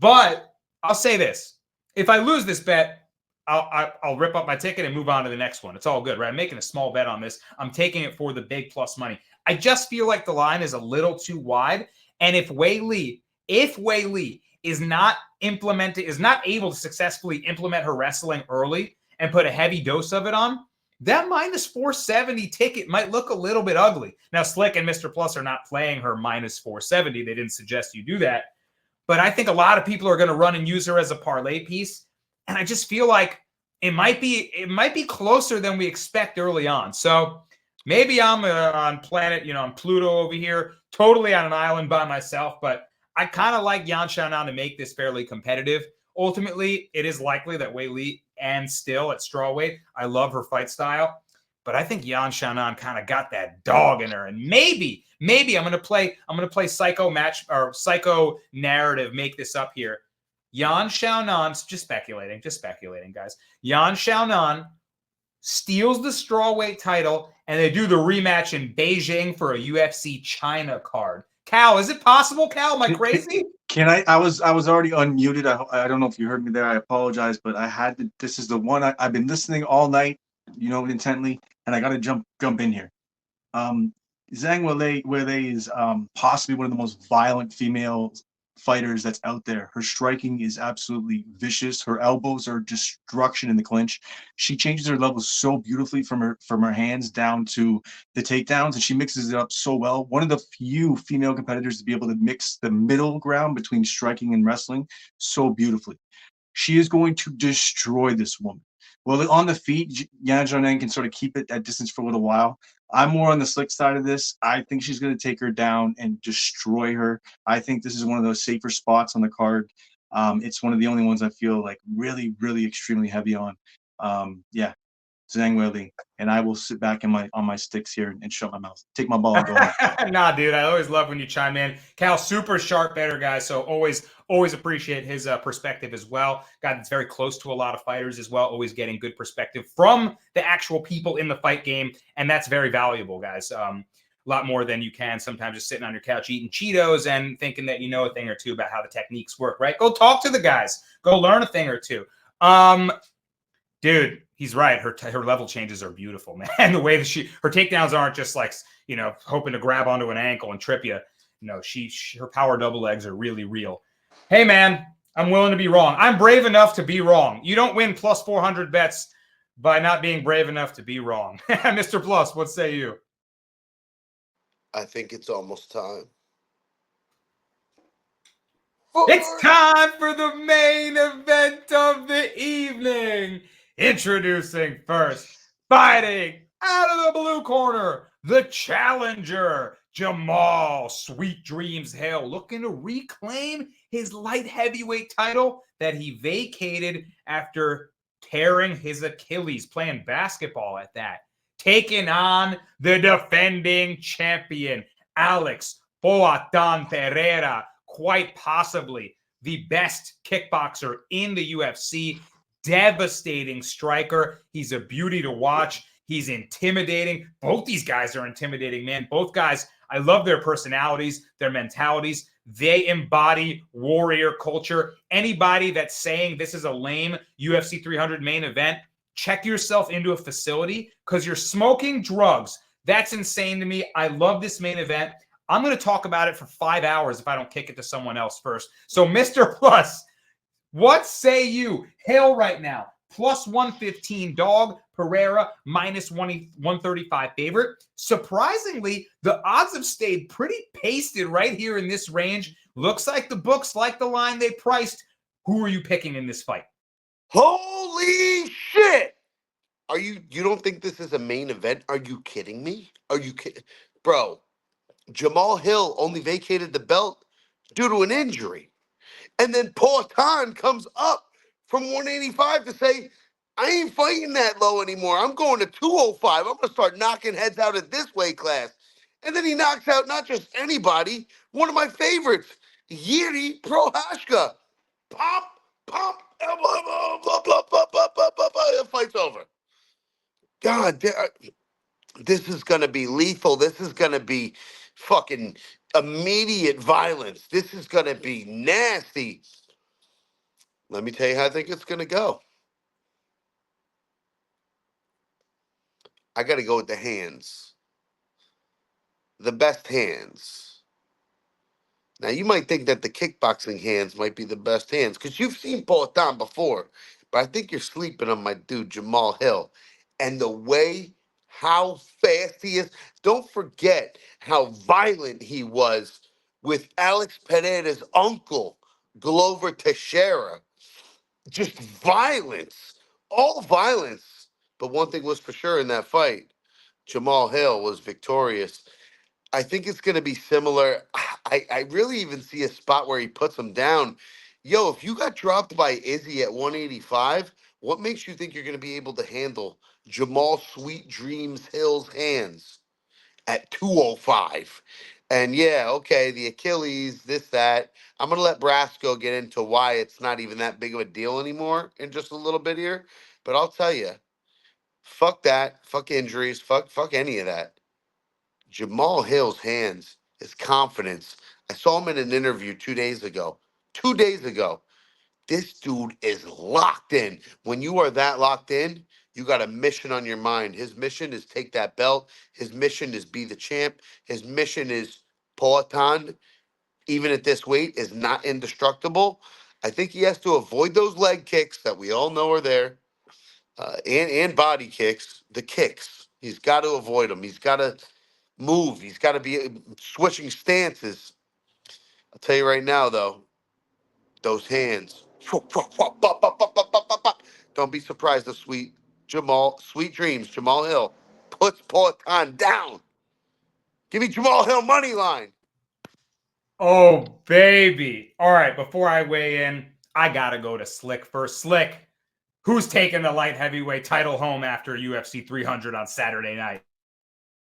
Speaker 2: I'll say this. If I lose this bet, I'll rip up my ticket and move on to the next one. It's all good, right? I'm making a small bet on this. I'm taking it for the big plus money. I just feel like the line is a little too wide. And if Weili is not able to successfully implement her wrestling early and put a heavy dose of it on, that -470 ticket might look a little bit ugly. Now, Slick and Mr. Plus are not playing her -470. They didn't suggest you do that. But I think a lot of people are going to run and use her as a parlay piece. And I just feel like it might be closer than we expect early on. So maybe I'm on planet, on Pluto over here, totally on an island by myself. But I kind of like Yan Xiaonan to make this fairly competitive. Ultimately, it is likely that Weili and still at strawweight. I love her fight style, but I think Yan Xiaonan kind of got that dog in her. And maybe I'm gonna play psycho match or psycho narrative. Make this up here. Yan Xiaonan, just speculating, guys. Yan Xiaonan steals the strawweight title, and they do the rematch in Beijing for a UFC China card. Cal, is it possible, Cal? Am I crazy?
Speaker 5: Can I was already unmuted. I don't know if you heard me there. I apologize, but I had to. This is the one I've been listening all night, intently, and I got to jump in here. Zhang Weili is possibly one of the most violent female fighters that's out there. Her striking is absolutely vicious. Her elbows are destruction in the clinch. She changes her levels so beautifully from her hands down to the takedowns, and she mixes it up so well. One of the few female competitors to be able to mix the middle ground between striking and wrestling so beautifully. She is going to destroy this woman. Well, on the feet, Yan Xiaonan can sort of keep it at distance for a little while. I'm more on the Slick side of this. I think she's going to take her down and destroy her. I think this is one of those safer spots on the card. It's one of the only ones I feel like really, really extremely heavy on. Zhang Weili, and I will sit back on my sticks here and shut my mouth. Take my ball and go on.
Speaker 2: Nah, dude, I always love when you chime in. Cal, super sharp better guy, so always appreciate his perspective as well. Guy that's very close to a lot of fighters as well, always getting good perspective from the actual people in the fight game, and that's very valuable, guys. A lot more than you can sometimes just sitting on your couch eating Cheetos and thinking that you know a thing or two about how the techniques work, right? Go talk to the guys. Go learn a thing or two. Dude, he's right. Her level changes are beautiful, man. The way that her takedowns aren't just like, hoping to grab onto an ankle and trip you. No, her power double legs are really real. Hey, man, I'm willing to be wrong. I'm brave enough to be wrong. You don't win plus 400 bets by not being brave enough to be wrong. Mr. Plus, what say you?
Speaker 4: I think it's almost time.
Speaker 2: It's time for the main event of the evening. Introducing first, fighting out of the blue corner, the challenger, Jamal Sweet Dreams Hill, looking to reclaim his light heavyweight title that he vacated after tearing his Achilles playing basketball at that. Taking on the defending champion, Alex Poatan Pereira, quite possibly the best kickboxer in the UFC. Devastating striker. He's a beauty to watch. He's intimidating. Both these guys are intimidating, man. Both guys, I love their personalities, their mentalities. They embody warrior culture. Anybody that's saying this is a lame UFC 300 main event, check yourself into a facility because you're smoking drugs. That's insane to me. I love this main event. I'm going to talk about it for 5 hours if I don't kick it to someone else first. So, Mr. Plus, what say you? Hill right now, plus 115 dog. Pereira, minus 135 favorite. Surprisingly, the odds have stayed pretty pasted right here in this range. Looks like the books like the line they priced. Who are you picking in this fight?
Speaker 4: Holy shit! You don't think this is a main event? Are you kidding me? Are you kidding? Bro, Jamal Hill only vacated the belt due to an injury. And then Poatan comes up from 185 to say, I ain't fighting that low anymore. I'm going to 205. I'm going to start knocking heads out at this weight class. And then he knocks out not just anybody, one of my favorites, Yuri Prohashka. Pop, pop, blah, blah, blah, blah, blah, blah, blah, blah, blah. The fight's over. God, this is going to be lethal. This is going to be fucking immediate violence. This is going to be nasty. Let me tell you how I think it's going to go. I got to go with the hands. The best hands. Now, you might think that the kickboxing hands might be the best hands because you've seen Poatan before, but I think you're sleeping on my dude, Jamal Hill. And the way, how fast he is. Don't forget how violent he was with Alex Pereira's uncle, Glover Teixeira. Just violence, all violence. But one thing was for sure in that fight, Jamal Hill was victorious. I think it's going to be similar. I really even see a spot where he puts him down. Yo, if you got dropped by Izzy at 185, what makes you think you're going to be able to handle Jamal Sweet Dreams Hill's hands at 205? And yeah, okay, the Achilles, this, that. I'm going to let Brasco get into why it's not even that big of a deal anymore in just a little bit here. But I'll tell you, fuck that. Fuck injuries. Fuck any of that. Jamal Hill's hands, his confidence. I saw him in an interview 2 days ago. 2 days ago. This dude is locked in. When you are that locked in, you got a mission on your mind. His mission is take that belt. His mission is be the champ. His mission is Poatan, even at this weight, is not indestructible. I think he has to avoid those leg kicks that we all know are there, and body kicks. The kicks. He's got to avoid them. He's got to move. He's got to be switching stances. I'll tell you right now, though, those hands. Don't be surprised if Sweet Dreams, Jamal Hill, puts Poatan down. Give me Jamal Hill money line.
Speaker 2: Oh, baby. All right, before I weigh in, I got to go to Slick first. Slick, who's taking the light heavyweight title home after UFC 300 on Saturday night?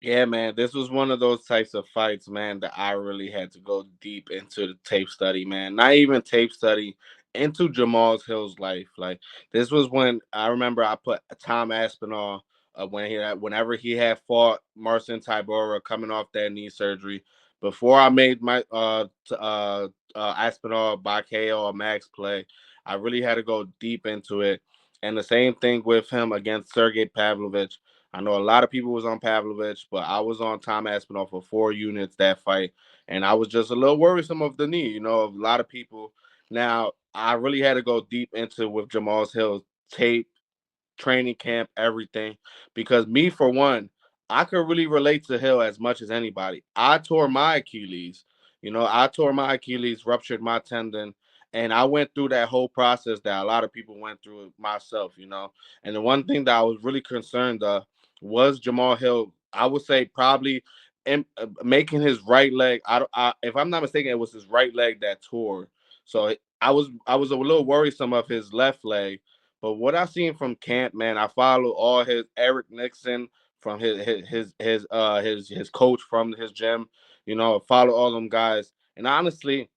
Speaker 3: Yeah, man, this was one of those types of fights, man, that I really had to go deep into the tape study, man. Not even tape study, into Jamal Hill's life. Like, this was when I remember I put Tom Aspinall whenever he had fought Marcin Tybura coming off that knee surgery. Before I made my Aspinall by KO or max play, I really had to go deep into it. And the same thing with him against Sergey Pavlovich. I know a lot of people was on Pavlovich, but I was on Tom Aspinall for 4 units that fight, and I was just a little worrisome of the knee. You know, a lot of people. Now I really had to go deep into with Jamal Hill's tape, training camp, everything, because me for one, I could really relate to Hill as much as anybody. I tore my Achilles. You know, I tore my Achilles, ruptured my tendon, and I went through that whole process that a lot of people went through myself. You know, and the one thing that I was really concerned of was Jamal Hill. I would say probably making his right leg. If I'm not mistaken, it was his right leg that tore. So I was a little worrisome of his left leg. But what I've seen from camp, man, I follow all his Eric Nixon from his coach from his gym. You know, follow all them guys. And honestly,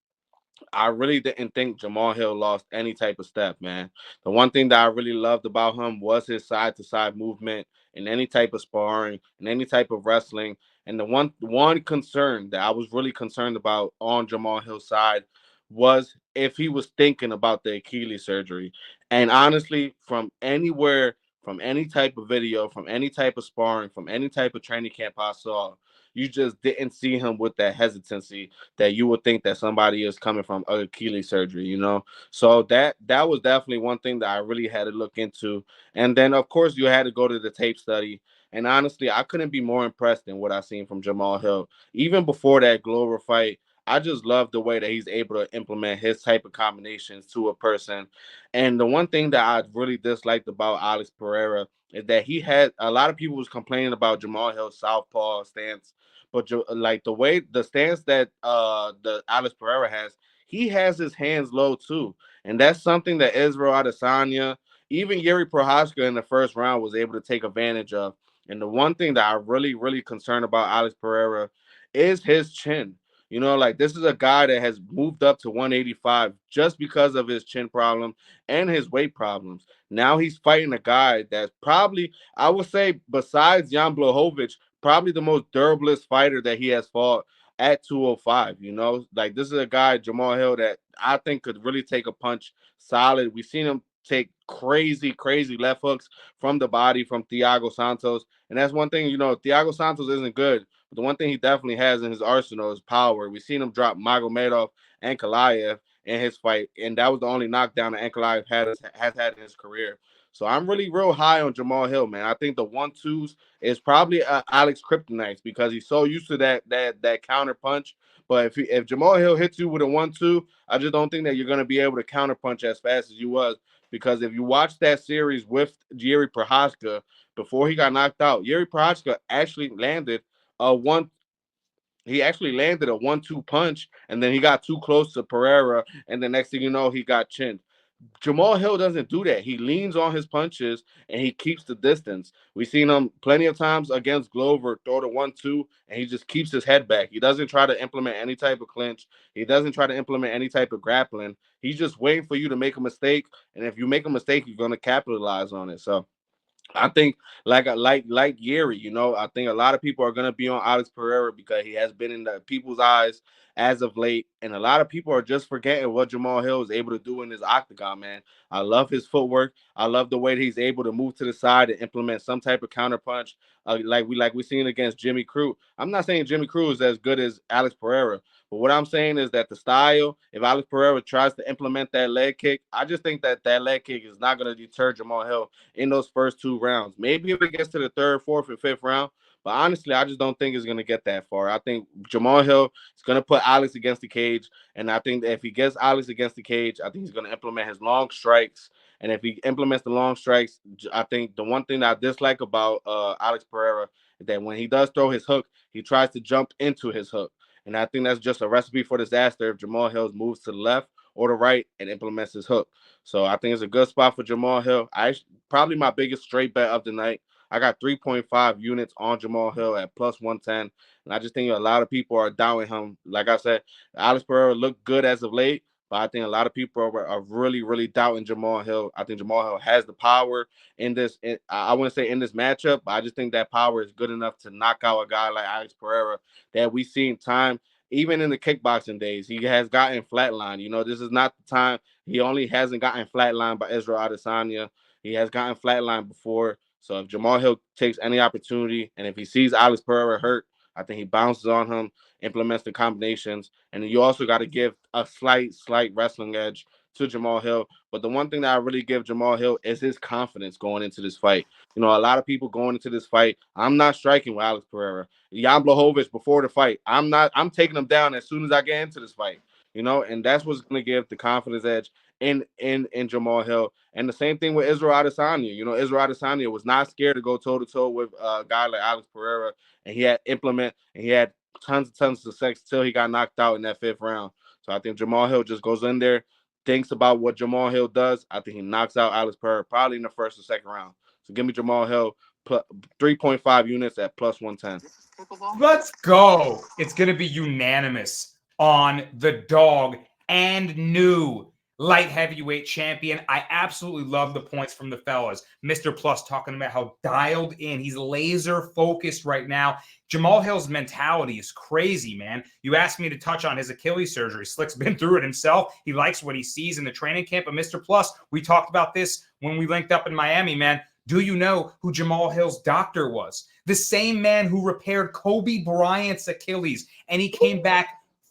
Speaker 3: I really didn't think Jamal Hill lost any type of step, man. The one thing that I really loved about him was his side to side movement in any type of sparring, in any type of wrestling. And the one concern that I was really concerned about on Jamal Hill's side was if he was thinking about the Achilles surgery. And honestly, from anywhere from any type of video, from any type of sparring, from any type of training camp I saw, you just didn't see him with that hesitancy that you would think that somebody is coming from Achilles surgery, you know? So that was definitely one thing that I really had to look into. And then of course you had to go to the tape study. And honestly, I couldn't be more impressed than what I seen from Jamal Hill. Even before that Glover fight, I just love the way that he's able to implement his type of combinations to a person. And the one thing that I really disliked about Alex Pereira is that he had a lot of people was complaining about Jamal Hill's southpaw stance, but like the way the stance that the Alex Pereira has, he has his hands low too, and that's something that Israel Adesanya, even Yuri Prochazka in the first round was able to take advantage of. And the one thing that I really concerned about Alex Pereira is his chin. You know, like this is a guy that has moved up to 185 just because of his chin problem and his weight problems. Now he's fighting a guy that's probably, I would say, besides Jan Blachowicz, probably the most durablest fighter that he has fought at 205. You know, like this is a guy, Jamal Hill, that I think could really take a punch solid. We've seen him take crazy left hooks from the body from Thiago Santos. And that's one thing, you know, Thiago Santos isn't good. But the one thing he definitely has in his arsenal is power. We've seen him drop Magomedov and Kalayev in his fight, and that was the only knockdown that Ankalaev has had in his career. So I'm really real high on Jamal Hill, man. I think the 1-2s is probably Alex Kryptonite because he's so used to that counter punch. But if Jamal Hill hits you with a 1-2, I just don't think that you're gonna be able to counter punch as fast as you was. Because if you watch that series with Yuri Prochazka before he got knocked out, Yuri Prochazka actually landed a one. He actually landed a 1-2 punch, and then he got too close to Pereira, and the next thing you know, he got chinned. Jamal Hill doesn't do that. He leans on his punches and he keeps the distance. We've seen him plenty of times against Glover throw the 1-2, and he just keeps his head back. He doesn't try to implement any type of clinch. He doesn't try to implement any type of grappling. He's just waiting for you to make a mistake, and if you make a mistake, you're going to capitalize on it. So I think like Yeri, you know, I think a lot of people are gonna be on Alex Pereira because he has been in the people's eyes as of late, and a lot of people are just forgetting what Jamal Hill is able to do in his octagon, man. I love his footwork. I love the way that he's able to move to the side and implement some type of counter punch, like we seen against Jimmy Crute. I'm not saying Jimmy Crute is as good as Alex Pereira, but what I'm saying is that the style, if Alex Pereira tries to implement that leg kick, I just think that leg kick is not going to deter Jamal Hill in those first 2 rounds. Maybe if it gets to the third, fourth, and fifth round, but honestly, I just don't think it's going to get that far. I think Jamal Hill is going to put Alex against the cage, and I think that if he gets Alex against the cage, I think he's going to implement his long strikes. And if he implements the long strikes, I think the one thing that I dislike about Alex Pereira is that when he does throw his hook, he tries to jump into his hook. And I think that's just a recipe for disaster if Jamal Hill moves to the left or the right and implements his hook. So I think it's a good spot for Jamal Hill. Probably my biggest straight bet of the night. I got 3.5 units on Jamal Hill at plus 110. And I just think a lot of people are doubting him. Like I said, Alex Pereira looked good as of late, but I think a lot of people are really doubting Jamal Hill. I think Jamal Hill has the power in this. I wouldn't say in this matchup, but I just think that power is good enough to knock out a guy like Alex Pereira that we've seen time. Even in the kickboxing days, he has gotten flatlined. You know, this is not the time. He only hasn't gotten flatlined by Israel Adesanya. He has gotten flatlined before. So if Jamal Hill takes any opportunity, and if he sees Alex Pereira hurt, I think he bounces on him, implements the combinations, and then you also got to give a slight wrestling edge to Jamal Hill. But the one thing that I really give Jamal Hill is his confidence going into this fight. You know, a lot of people going into this fight, I'm not striking with Alex Pereira. Jan Blachowicz before the fight, I'm taking him down as soon as I get into this fight. You know, and that's what's going to give the confidence edge in Jamal Hill. And the same thing with Israel Adesanya. You know, Israel Adesanya was not scared to go toe-to-toe with a guy like Alex Pereira, and he had tons of success till he got knocked out in that fifth round. So I think Jamal Hill just goes in there, thinks about what Jamal Hill does. I think he knocks out Alex Pereira probably in the first or second round. So give me Jamal Hill 3.5 units at plus 110.
Speaker 2: Let's go. It's going to be unanimous on the dog and new light heavyweight champion. I absolutely love the points from the fellas. Mr. Plus talking about how dialed in. He's laser focused right now. Jamal Hill's mentality is crazy, man. You asked me to touch on his Achilles surgery. Slick's been through it himself. He likes what he sees in the training camp. But Mr. Plus, we talked about this when we linked up in Miami, man. Do you know who Jamal Hill's doctor was? The same man who repaired Kobe Bryant's Achilles, and he came back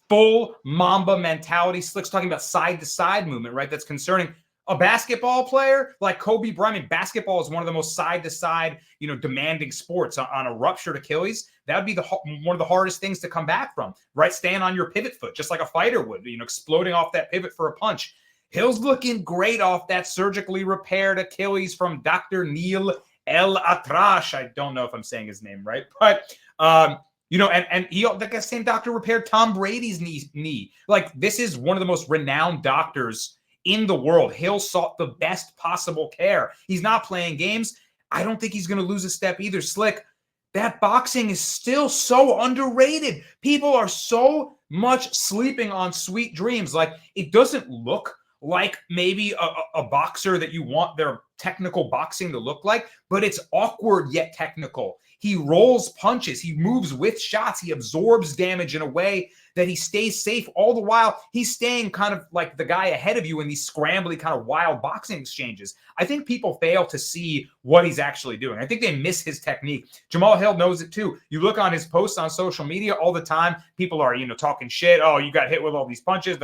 Speaker 2: full Mamba mentality. Slick's talking about side-to-side movement, right? That's concerning. A basketball player like Kobe Bryant, basketball is one of the most side-to-side, demanding sports. On a ruptured Achilles, that would be one of the hardest things to come back from, right? Staying on your pivot foot, just like a fighter would, exploding off that pivot for a punch. Hill's looking great off that surgically repaired Achilles from Dr. Neil El Atrash. I don't know if I'm saying his name right, but and he, that same doctor repaired Tom Brady's knee. Like, this is one of the most renowned doctors in the world. Hill sought the best possible care. He's not playing games. I don't think he's going to lose a step either. Slick, that boxing is still so underrated. People are so much sleeping on Sweet Dreams. Like, it doesn't look like maybe a boxer that you want their technical boxing to look like, but it's awkward yet technical. He rolls punches. He moves with shots. He absorbs damage in a way that he stays safe all the while. He's staying kind of like the guy ahead of you in these scrambly kind of wild boxing exchanges. I think people fail to see what he's actually doing. I think they miss his technique. Jamal Hill knows it too. You look on his posts on social media all the time, people are, talking shit. Oh, you got hit with all these punches.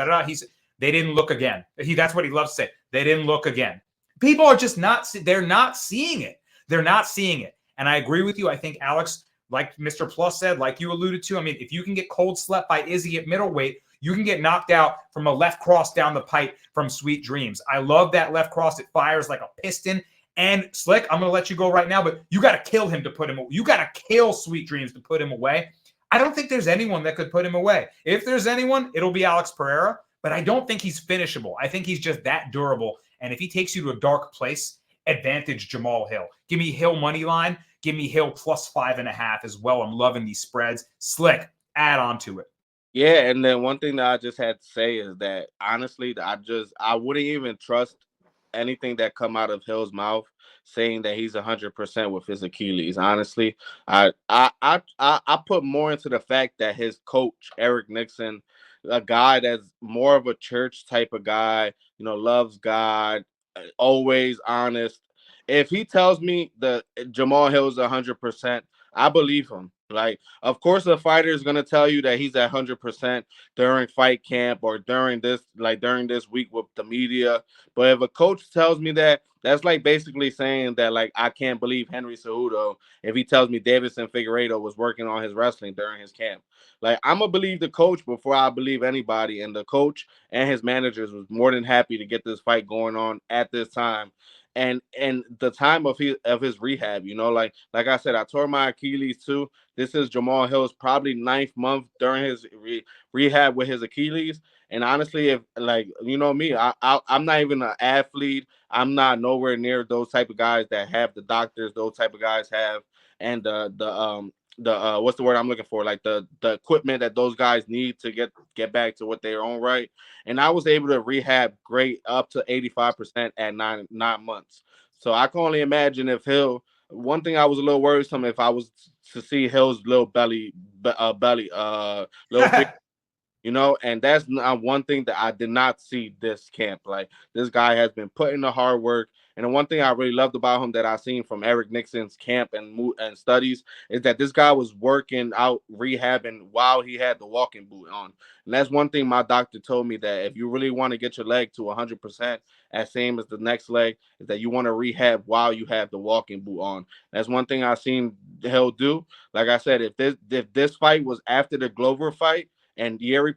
Speaker 2: They didn't look again. That's what he loves to say. They didn't look again. People are just they're not seeing it. They're not seeing it. And I agree with you. I think Alex, like Mr. Plus said, like you alluded to, I mean, if you can get cold slept by Izzy at middleweight, you can get knocked out from a left cross down the pipe from Sweet Dreams. I love that left cross. It fires like a piston. And Slick, I'm going to let you go right now, but you got to kill him to put him away. You got to kill Sweet Dreams to put him away. I don't think there's anyone that could put him away. If there's anyone, it'll be Alex Pereira. But I don't think he's finishable. I think he's just that durable. And if he takes you to a dark place, advantage Jamal Hill. Give me Hill money line. Give me Hill plus 5.5 as well. I'm loving these spreads. Slick, add on to it.
Speaker 3: Yeah, and then one thing that I just had to say is that honestly, I wouldn't even trust anything that come out of Hill's mouth saying that he's 100% with his Achilles. Honestly, I put more into the fact that his coach Eric Nixon, a guy that's more of a church type of guy, loves God, always honest. If he tells me that Jamal Hill is 100%, I believe him. Like, of course, the fighter is gonna tell you that he's at 100% during fight camp or during this week with the media. But if a coach tells me that, that's like basically saying that, like, I can't believe Henry Cejudo if he tells me Davidson Figueiredo was working on his wrestling during his camp. Like, I'm gonna believe the coach before I believe anybody. And the coach and his managers was more than happy to get this fight going on at this time. And the time of his rehab, like I said, I tore my Achilles too. This is Jamal Hill's probably 9th month during his rehab with his Achilles. And honestly, if me, I'm not even an athlete. I'm not nowhere near those type of guys that have the doctors those type of guys have, and the what's the word I'm looking for? Like the equipment that those guys need to get back to what they're on, right. And I was able to rehab great up to 85% at nine months. So I can only imagine if Hill. One thing I was a little worrisome if I was to see Hill's little belly, little big. And that's not one thing that I did not see this camp. Like, this guy has been putting the hard work. And the one thing I really loved about him that I seen from Eric Nixon's camp and studies is that this guy was working out, rehabbing while he had the walking boot on. And that's one thing my doctor told me, that if you really want to get your leg to 100%, as same as the next leg, is that you want to rehab while you have the walking boot on. That's one thing I seen Hill do. Like I said, if this fight was after the Glover fight, and Alex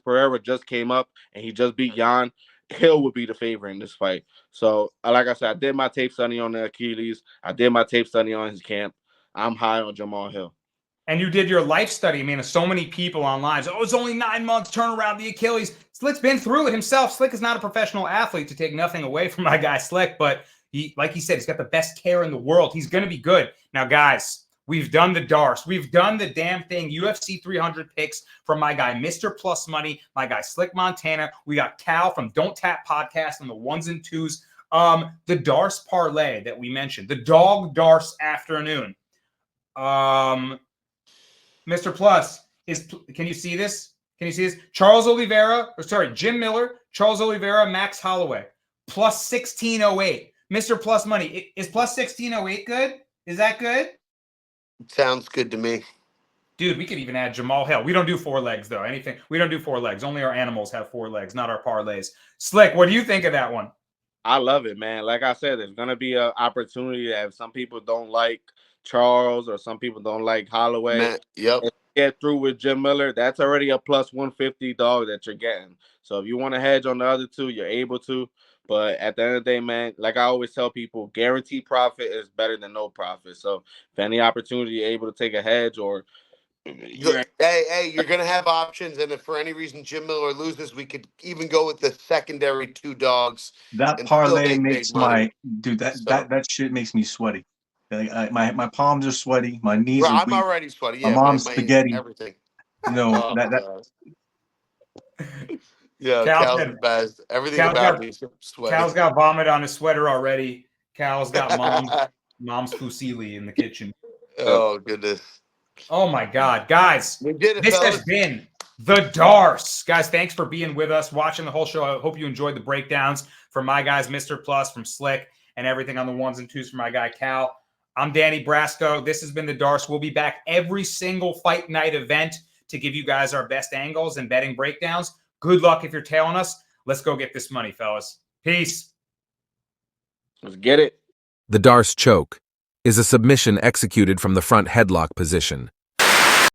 Speaker 3: Pereira just came up and he just beat Jan, Hill would be the favorite in this fight. So, like I said, I did my tape study on the Achilles. I did my tape study on his camp. I'm high on Jamal Hill.
Speaker 2: And you did your life study. I mean, so many people online say, it's only 9 months, turn around the Achilles. Slick's been through it himself. Slick is not a professional athlete, to take nothing away from my guy Slick, but like he said, he's got the best care in the world. He's going to be good. Now, guys, we've done the DARS. We've done the damn thing. UFC 300 picks from my guy, Mr. Plus Money, my guy, Slick Montana. We got Cal from Don't Tap Podcast on the 1s and 2s. The DARS parlay that we mentioned, the dog DARS afternoon. Mr. Plus, can you see this? Can you see this? Jim Miller, Charles Oliveira, Max Holloway, plus 1608. Mr. Plus Money, is plus 1608 good? Is that good?
Speaker 4: Sounds good to me.
Speaker 2: Dude, we could even add Jamal Hill. We don't do 4 legs, though. We don't do 4 legs. Only our animals have 4 legs, not our parlays. Slick, what do you think of that one?
Speaker 3: I love it, man. Like I said, there's gonna be an opportunity that if some people don't like Charles or some people don't like Holloway,
Speaker 4: Yep.
Speaker 3: and get through with Jim Miller, that's already a plus 150 dog that you're getting. So if you want to hedge on the other two, you're able to. But at the end of the day, man, like I always tell people, guaranteed profit is better than no profit. So if any opportunity you're able to take a hedge or
Speaker 4: Hey, you're gonna have options, and if for any reason Jim Miller loses, we could even go with the secondary 2 dogs
Speaker 5: That
Speaker 4: and still
Speaker 5: parlay
Speaker 4: make
Speaker 5: makes
Speaker 4: big money.
Speaker 5: that shit makes me sweaty. Like, my palms are sweaty, my knees
Speaker 4: Bro,
Speaker 5: are
Speaker 4: I'm
Speaker 5: weak,
Speaker 4: already sweaty.
Speaker 5: my
Speaker 4: Yeah,
Speaker 5: mom's
Speaker 4: my
Speaker 5: spaghetti.
Speaker 4: everything.
Speaker 5: You know
Speaker 4: Oh,
Speaker 5: that
Speaker 4: God. Yeah,
Speaker 2: Cal
Speaker 4: Cal's
Speaker 2: said,
Speaker 4: the best. Everything
Speaker 2: Cal's
Speaker 4: about
Speaker 2: got,
Speaker 4: me is
Speaker 2: Cal's
Speaker 4: sweaty.
Speaker 2: got vomit on his sweater already. Cal's got mom's fusilli in the kitchen.
Speaker 4: Oh, goodness.
Speaker 2: Oh, my God. Guys,
Speaker 4: We did it,
Speaker 2: this has
Speaker 4: fellas.
Speaker 2: been the Darce. Guys, thanks for being with us, watching the whole show. I hope you enjoyed the breakdowns from my guys, Mr. Plus, from Slick, and everything on the 1s and 2s from my guy, Cal. I'm Danny Brasco. This has been the Darce. We'll be back every single fight night event to give you guys our best angles and betting breakdowns. Good luck if you're tailing us. Let's go get this money, fellas. Peace.
Speaker 3: let's get it.
Speaker 1: The Darce choke is a submission executed from the front headlock position.